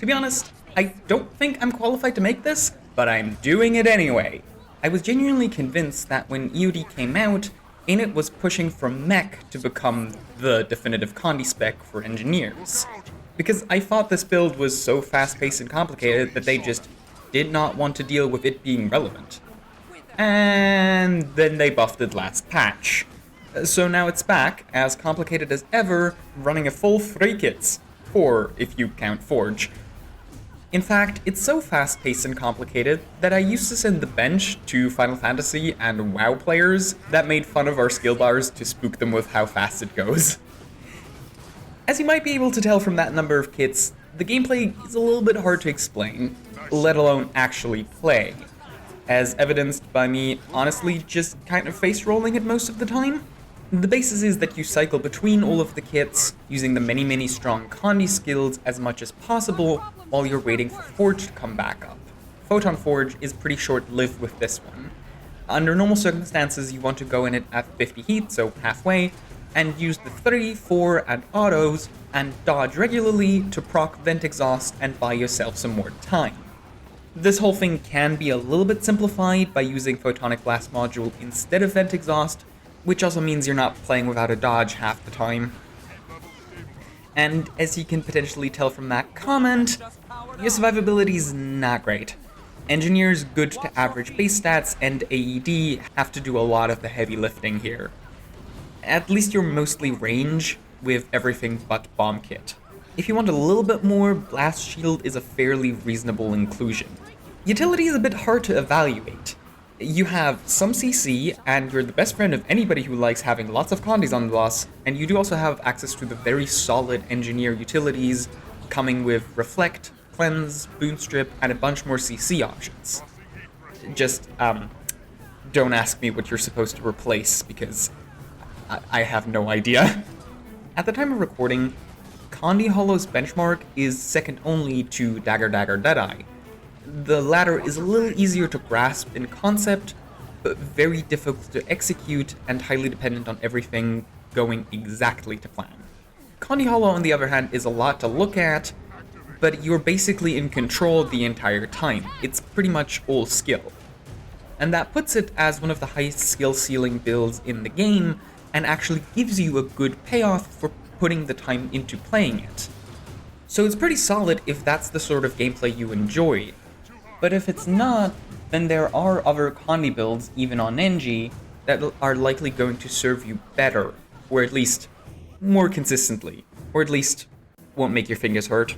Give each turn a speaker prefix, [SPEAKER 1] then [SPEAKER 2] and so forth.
[SPEAKER 1] To be honest, I don't think I'm qualified to make this, but I'm doing it anyway. I was genuinely convinced that when EOD came out, Init was pushing from mech to become the definitive Condi spec for engineers. Because I thought this build was so fast-paced and complicated that they just did not want to deal with it being relevant. And then they buffed it last patch. So now it's back, as complicated as ever, running a full 3 kits. 4 if you count Forge. In fact, it's so fast-paced and complicated that I used to send the bench to Final Fantasy and WoW players that made fun of our skill bars to spook them with how fast it goes. As you might be able to tell from that number of kits, the gameplay is a little bit hard to explain, let alone actually play, as evidenced by me honestly just kind of face-rolling it most of the time. The basis is that you cycle between all of the kits, using the many strong Condi skills as much as possible while you're waiting for Forge to come back up. Photon Forge is pretty short-lived with this one. Under normal circumstances, you want to go in it at 50 heat, so halfway, and use the 3, 4, and autos, and dodge regularly to proc Vent Exhaust and buy yourself some more time. This whole thing can be a little bit simplified by using Photonic Blast module instead of Vent Exhaust, which also means you're not playing without a dodge half the time. And as you can potentially tell from that comment, your survivability is not great. Engineers good to average base stats and AED have to do a lot of the heavy lifting here. At least you're mostly range with everything but bomb kit. If you want a little bit more, Blast Shield is a fairly reasonable inclusion. Utility is a bit hard to evaluate. You have some CC, and you're the best friend of anybody who likes having lots of Condis on the boss, and you do also have access to the very solid engineer utilities, coming with Reflect, Cleanse, Boon Strip, and a bunch more CC options. Just, don't ask me what you're supposed to replace, because I have no idea. At the time of recording, Condi Holo's benchmark is second only to Dagger Deadeye. The latter is a little easier to grasp in concept, but very difficult to execute and highly dependent on everything going exactly to plan. Condi Holo, on the other hand, is a lot to look at, but you're basically in control the entire time. It's pretty much all skill. And that puts it as one of the highest skill ceiling builds in the game, and actually gives you a good payoff for putting the time into playing it. So it's pretty solid if that's the sort of gameplay you enjoy. But if it's not, then there are other Condi builds, even on NG, that are likely going to serve you better, or at least more consistently, or at least won't make your fingers hurt.